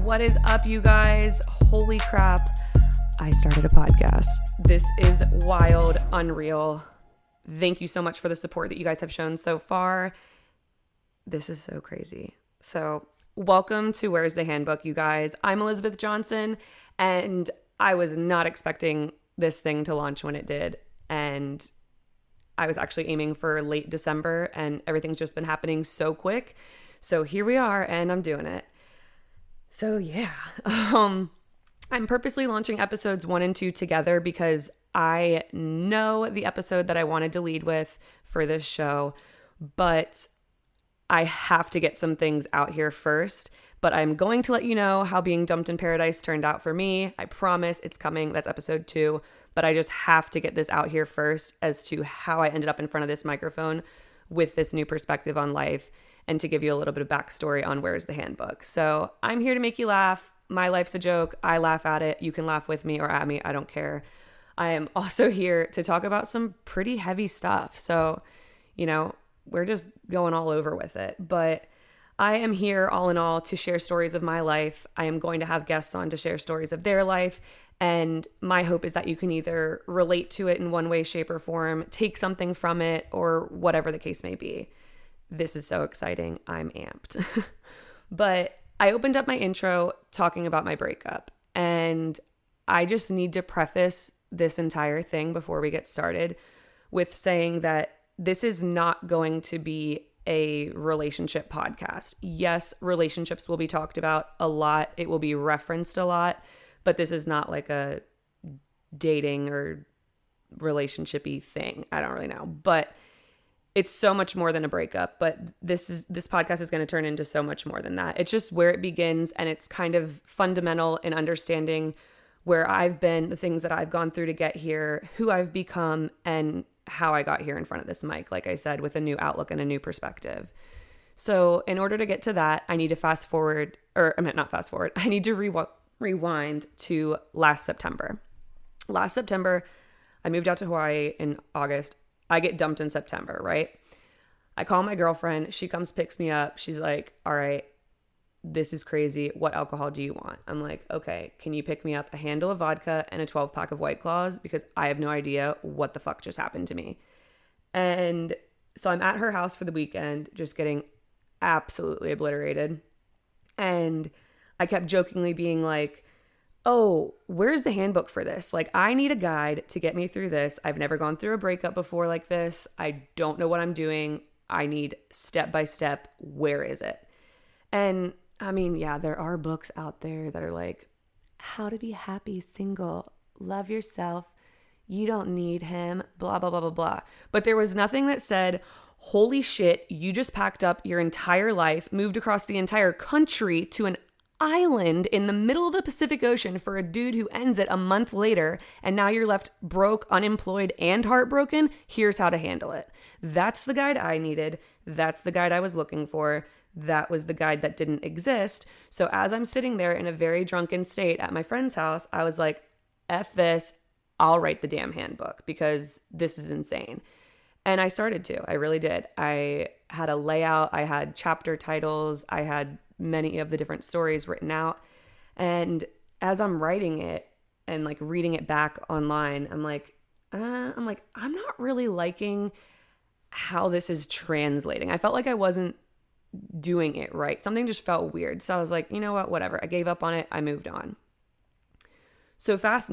What is up, you guys? Holy crap. I started a podcast. This is wild, unreal. Thank you so much for the support that you guys have shown so far. This is so crazy. So, welcome to Where's the Handbook, you guys. I'm Elizabeth Johnson, and I was not expecting this thing to launch when it did. And I was actually aiming for late December, and everything's just been happening so quick. So here we are, and I'm doing it. So yeah, I'm purposely launching episodes 1 and 2 together because I know the episode that I wanted to lead with for this show, but I have to get some things out here first. But I'm going to let you know how Being Dumped in Paradise turned out for me. I promise it's coming. That's episode 2. But I just have to get this out here first as to how I ended up in front of this microphone with this new perspective on life, and to give you a little bit of backstory on Where's the Handbook. So I'm here to make you laugh. My life's a joke. I laugh at it. You can laugh with me or at me. I don't care. I am also here to talk about some pretty heavy stuff. So, we're just going all over with it. But I am here all in all to share stories of my life. I am going to have guests on to share stories of their life. And my hope is that you can either relate to it in one way, shape, or form, take something from it, or whatever the case may be. This is so exciting. I'm amped. But I opened up my intro talking about my breakup. And I just need to preface this entire thing before we get started with saying that this is not going to be a relationship podcast. Yes, relationships will be talked about a lot. It will be referenced a lot. But this is not like a dating or relationship-y thing. I don't really know. But it's so much more than a breakup, but this podcast is going to turn into so much more than that. It's just where it begins, and it's kind of fundamental in understanding where I've been, the things that I've gone through to get here, who I've become, and how I got here in front of this mic, like I said, with a new outlook and a new perspective. So in order to get to that, I need to I need to rewind to last September. Last September, I moved out to Hawaii in August. I get dumped in September, right? I call my girlfriend. She comes, picks me up. She's like, all right, this is crazy. What alcohol do you want? I'm like, okay, can you pick me up a handle of vodka and a 12-pack of White Claws? Because I have no idea what the fuck just happened to me. And so I'm at her house for the weekend, just getting absolutely obliterated. And I kept jokingly being like, oh, where's the handbook for this? Like, I need a guide to get me through this. I've never gone through a breakup before like this. I don't know what I'm doing. I need step by step. Where is it? And I mean, yeah, there are books out there that are like, how to be happy single, love yourself, you don't need him, blah, blah, blah, blah, blah. But there was nothing that said, holy shit, you just packed up your entire life, moved across the entire country to an island in the middle of the Pacific Ocean for a dude who ends it a month later, and now you're left broke, unemployed, and heartbroken. Here's how to handle it. That's the guide I needed. That's the guide I was looking for. That was the guide that didn't exist. So as I'm sitting there in a very drunken state at my friend's house, I was like, F this, I'll write the damn handbook because this is insane. And I started to. I really did. I had a layout. I had chapter titles. I had many of the different stories written out. And as I'm writing it and like reading it back online, I'm like, I'm not really liking how this is translating. I felt like I wasn't doing it right. Something just felt weird. So I was like, you know what, whatever. I gave up on it. I moved on. So fast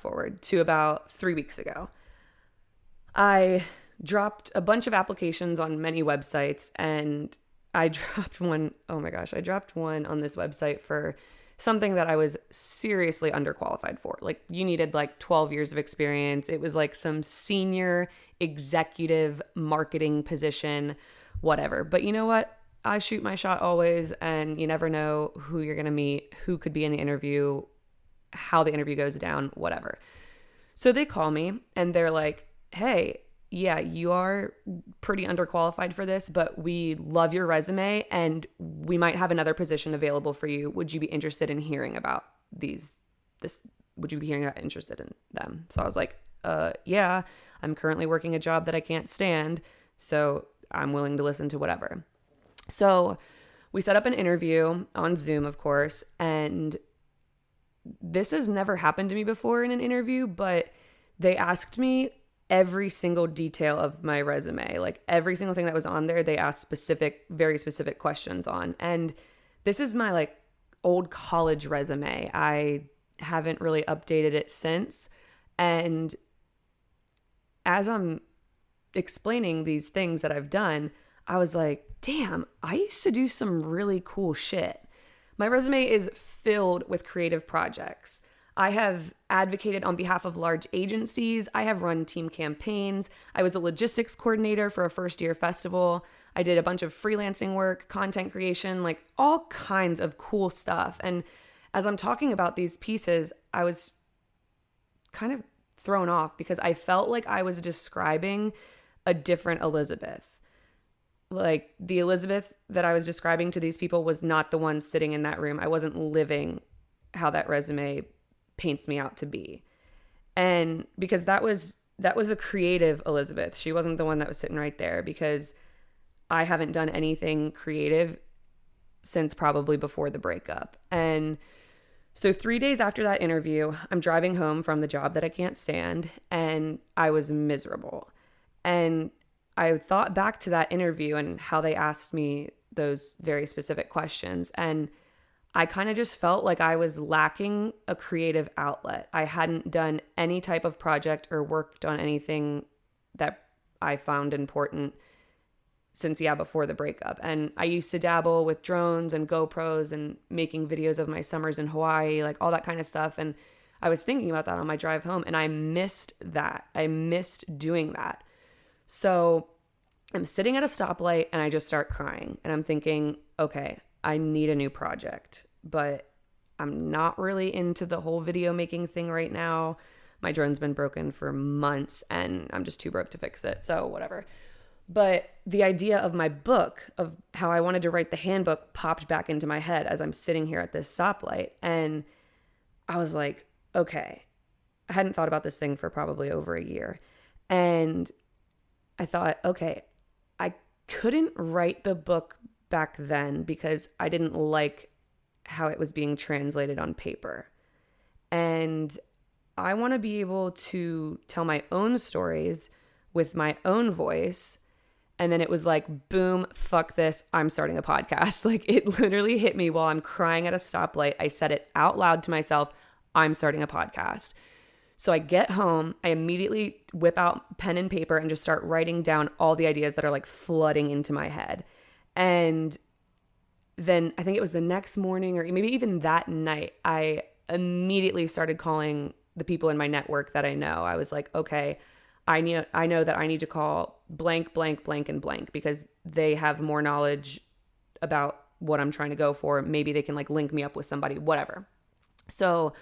forward to about 3 weeks ago. I dropped a bunch of applications on many websites, and I dropped one. Oh my gosh. I dropped one on this website for something that I was seriously underqualified for. Like, you needed like 12 years of experience. It was like some senior executive marketing position, whatever. But you know what? I shoot my shot always, and you never know who you're going to meet, who could be in the interview, how the interview goes down, whatever. So they call me and they're like, hey, yeah, you are pretty underqualified for this, but we love your resume and we might have another position available for you. Would you be interested in hearing about would you be interested in them? So I was like, yeah, I'm currently working a job that I can't stand, so I'm willing to listen to whatever. So we set up an interview on Zoom, of course, and this has never happened to me before in an interview, but they asked me every single detail of my resume. Like every single thing that was on there, they asked very specific questions on. And this is my like old college resume. I haven't really updated it since. And as I'm explaining these things that I've done, I was like, damn, I used to do some really cool shit. My resume is filled with creative projects. I have advocated on behalf of large agencies. I have run team campaigns. I was a logistics coordinator for a first-year festival. I did a bunch of freelancing work, content creation, like all kinds of cool stuff. And as I'm talking about these pieces, I was kind of thrown off because I felt like I was describing a different Elizabeth. Like the Elizabeth that I was describing to these people was not the one sitting in that room. I wasn't living how that resume paints me out to be. And because that was a creative Elizabeth. She wasn't the one that was sitting right there, because I haven't done anything creative since probably before the breakup. And so 3 days after that interview, I'm driving home from the job that I can't stand, and I was miserable. And I thought back to that interview and how they asked me those very specific questions. And I kind of just felt like I was lacking a creative outlet. I hadn't done any type of project or worked on anything that I found important since, before the breakup. And I used to dabble with drones and GoPros and making videos of my summers in Hawaii, like all that kind of stuff. And I was thinking about that on my drive home, and I missed that. I missed doing that. So I'm sitting at a stoplight and I just start crying, and I'm thinking, okay, I need a new project, but I'm not really into the whole video making thing right now. My drone's been broken for months and I'm just too broke to fix it. So whatever. But the idea of my book, of how I wanted to write the handbook, popped back into my head as I'm sitting here at this stoplight. And I was like, okay, I hadn't thought about this thing for probably over a year. And I thought, okay, I couldn't write the book back then because I didn't like how it was being translated on paper. And I want to be able to tell my own stories with my own voice. And then it was like, boom, fuck this, I'm starting a podcast. Like it literally hit me while I'm crying at a stoplight. I said it out loud to myself, I'm starting a podcast. So I get home, I immediately whip out pen and paper and just start writing down all the ideas that are like flooding into my head. And then I think it was the next morning or maybe even that night, I immediately started calling the people in my network that I know. I was like, okay, I know that I need to call blank, blank, blank, and blank because they have more knowledge about what I'm trying to go for. Maybe they can like link me up with somebody, whatever. So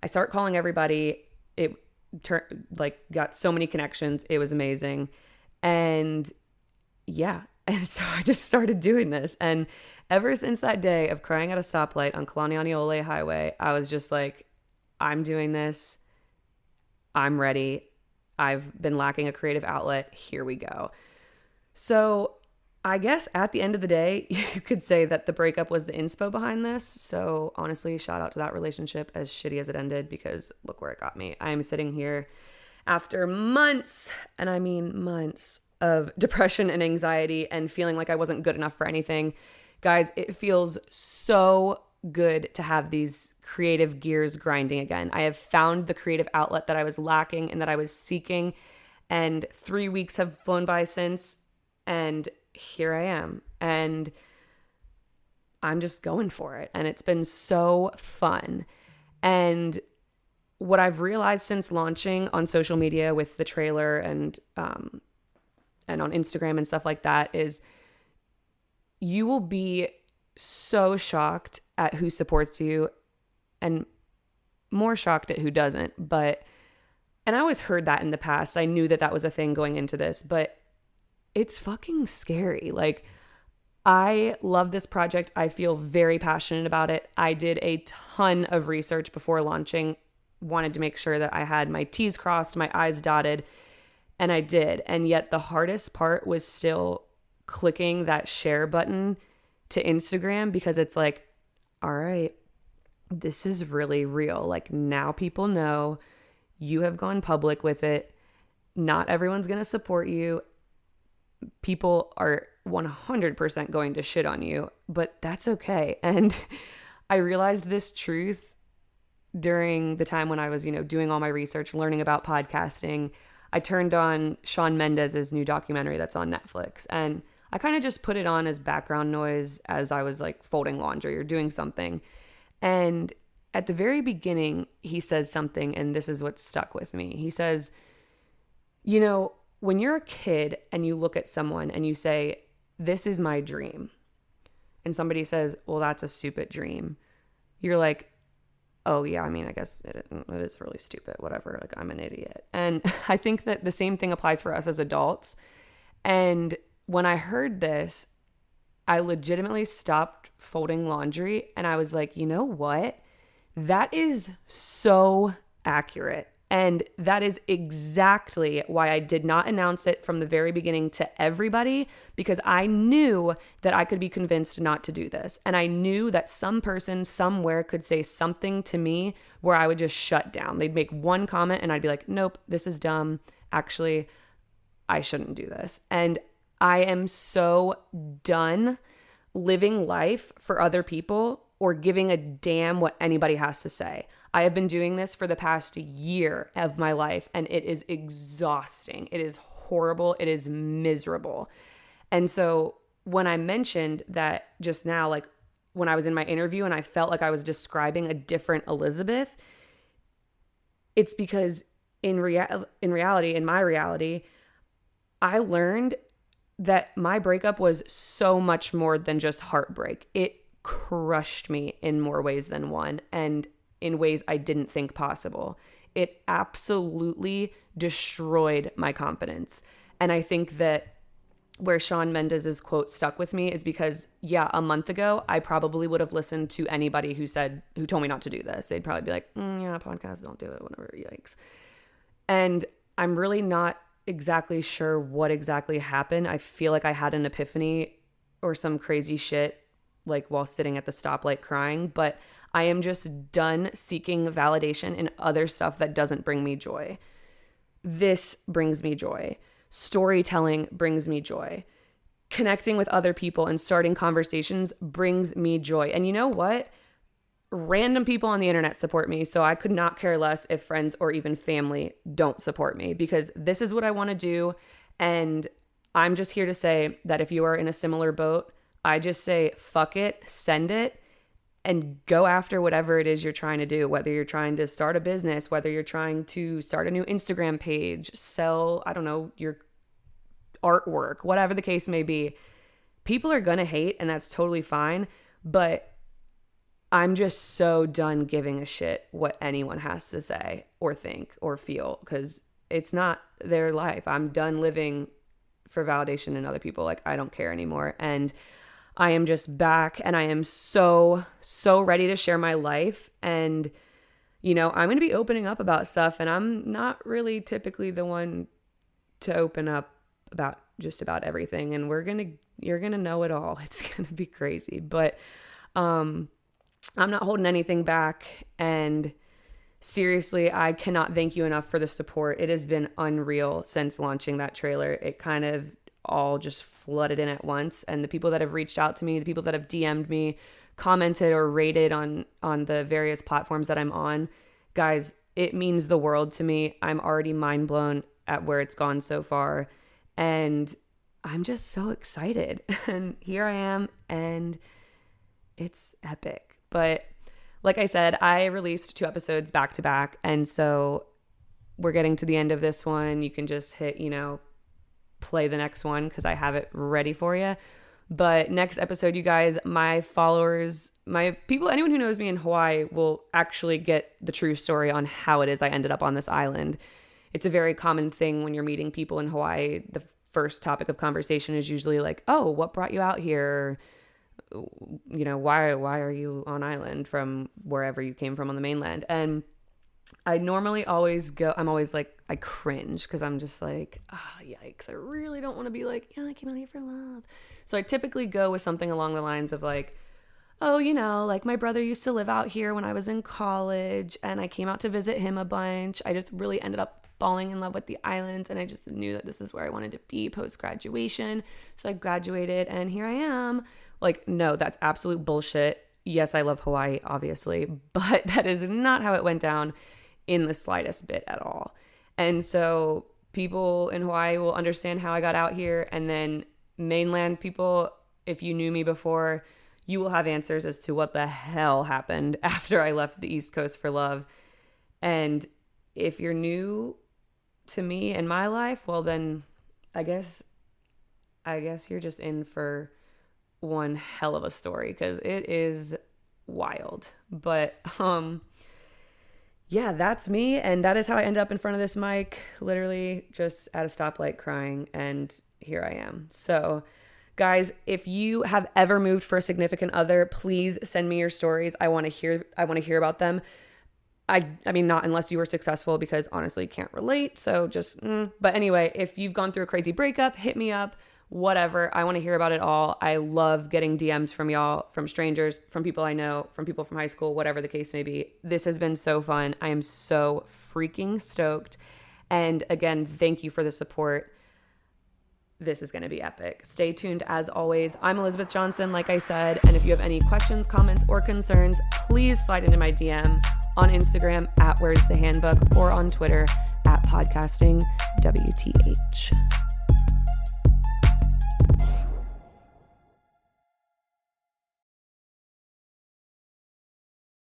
I start calling everybody. It got so many connections. It was amazing. And yeah. And so I just started doing this. And ever since that day of crying at a stoplight on Kalanianiole Highway, I was just like, I'm doing this. I'm ready. I've been lacking a creative outlet. Here we go. So I guess at the end of the day, you could say that the breakup was the inspo behind this. So honestly, shout out to that relationship, as shitty as it ended, because look where it got me. I'm sitting here after months, and I mean months, of depression and anxiety and feeling like I wasn't good enough for anything. Guys, it feels so good to have these creative gears grinding again. I have found the creative outlet that I was lacking and that I was seeking, and 3 weeks have flown by since, and here I am, and I'm just going for it, and it's been so fun. And what I've realized since launching on social media with the trailer and on Instagram and stuff like that is you will be so shocked at who supports you and more shocked at who doesn't. And I always heard that in the past. I knew that was a thing going into this, but it's fucking scary. Like, I love this project. I feel very passionate about it. I did a ton of research before launching, wanted to make sure that I had my T's crossed, my I's dotted, and I did. And yet the hardest part was still clicking that share button to Instagram because it's like, all right, this is really real. Like now people know you have gone public with it. Not everyone's going to support you. People are 100% going to shit on you, but that's okay. And I realized this truth during the time when I was, doing all my research, learning about podcasting. I turned on Shawn Mendes's new documentary that's on Netflix, and I kind of just put it on as background noise as I was like folding laundry or doing something. And at the very beginning, he says something, and this is what stuck with me. He says, when you're a kid and you look at someone and you say, this is my dream, and somebody says, well, that's a stupid dream, you're like, oh yeah, I mean, I guess it is really stupid, whatever, like I'm an idiot. And I think that the same thing applies for us as adults. And when I heard this, I legitimately stopped folding laundry and I was like, you know what? That is so accurate. And that is exactly why I did not announce it from the very beginning to everybody, because I knew that I could be convinced not to do this. And I knew that some person somewhere could say something to me where I would just shut down. They'd make one comment and I'd be like, nope, this is dumb. Actually, I shouldn't do this. And I am so done living life for other people or giving a damn what anybody has to say. I have been doing this for the past year of my life, and it is exhausting. It is horrible. It is miserable. And so when I mentioned that just now, like when I was in my interview and I felt like I was describing a different Elizabeth, it's because in my reality, I learned that my breakup was so much more than just heartbreak. It crushed me in more ways than one, and in ways I didn't think possible. It absolutely destroyed my confidence. And I think that where Shawn Mendes's quote stuck with me is because, yeah, a month ago, I probably would have listened to anybody who told me not to do this. They'd probably be like, yeah, podcasts, don't do it, whatever, yikes. And I'm really not exactly sure what exactly happened. I feel like I had an epiphany or some crazy shit, like while sitting at the stoplight crying, but I am just done seeking validation in other stuff that doesn't bring me joy. This brings me joy. Storytelling brings me joy. Connecting with other people and starting conversations brings me joy. And you know what? Random people on the internet support me, so I could not care less if friends or even family don't support me, because this is what I want to do. And I'm just here to say that if you are in a similar boat, I just say, fuck it, send it, and go after whatever it is you're trying to do, whether you're trying to start a business, whether you're trying to start a new Instagram page, sell, I don't know, your artwork, whatever the case may be. People are going to hate, and that's totally fine, but I'm just so done giving a shit what anyone has to say or think or feel, because it's not their life. I'm done living for validation in other people. Like, I don't care anymore. And I am just back, and I am so, so ready to share my life. And, I'm going to be opening up about stuff, and I'm not really typically the one to open up about just about everything. And you're going to know it all. It's going to be crazy, but, I'm not holding anything back. And seriously, I cannot thank you enough for the support. It has been unreal since launching that trailer. It kind of all just flooded in at once. And the people that have reached out to me, the people that have DM'd me, commented or rated on the various platforms that I'm on, guys, it means the world to me. I'm already mind blown at where it's gone so far. And I'm just so excited. And here I am, and it's epic. But like I said, I released 2 episodes back to back. And so we're getting to the end of this one. You can just hit, play the next one because I have it ready for you. But next episode, you guys, my followers, my people, anyone who knows me in Hawaii will actually get the true story on how it is I ended up on this island. It's a very common thing when you're meeting people in Hawaii. The first topic of conversation is usually like, oh, what brought you out here? Why are you on island from wherever you came from on the mainland? And I normally always go, I'm always like, I cringe because I'm just like, yikes, I really don't want to be like, yeah, I came out here for love. So I typically go with something along the lines of like, oh, like my brother used to live out here when I was in college and I came out to visit him a bunch. I just really ended up falling in love with the islands and I just knew that this is where I wanted to be post graduation. So I graduated and here I am. Like, no, that's absolute bullshit. Yes, I love Hawaii, obviously, but that is not how it went down in the slightest bit at all. And so people in Hawaii will understand how I got out here. And then mainland people, if you knew me before, you will have answers as to what the hell happened after I left the East Coast for love. And if you're new to me and my life, well then I guess you're just in for one hell of a story because it is wild. But yeah, that's me. And that is how I end up in front of this mic, literally just at a stoplight crying. And here I am. So guys, if you have ever moved for a significant other, please send me your stories. I want to hear about them. I mean, not unless you were successful because honestly can't relate. So just, but anyway, if you've gone through a crazy breakup, hit me up, whatever. I want to hear about it all. I love getting DMs from y'all, from strangers, from people I know, from people from high school, whatever the case may be. This has been so fun. I am so freaking stoked. And again, thank you for the support. This is going to be epic. Stay tuned as always. I'm Elizabeth Johnson, like I said. And if you have any questions, comments, or concerns, please slide into my DM on Instagram at Where's the Handbook or on Twitter at podcastingwth.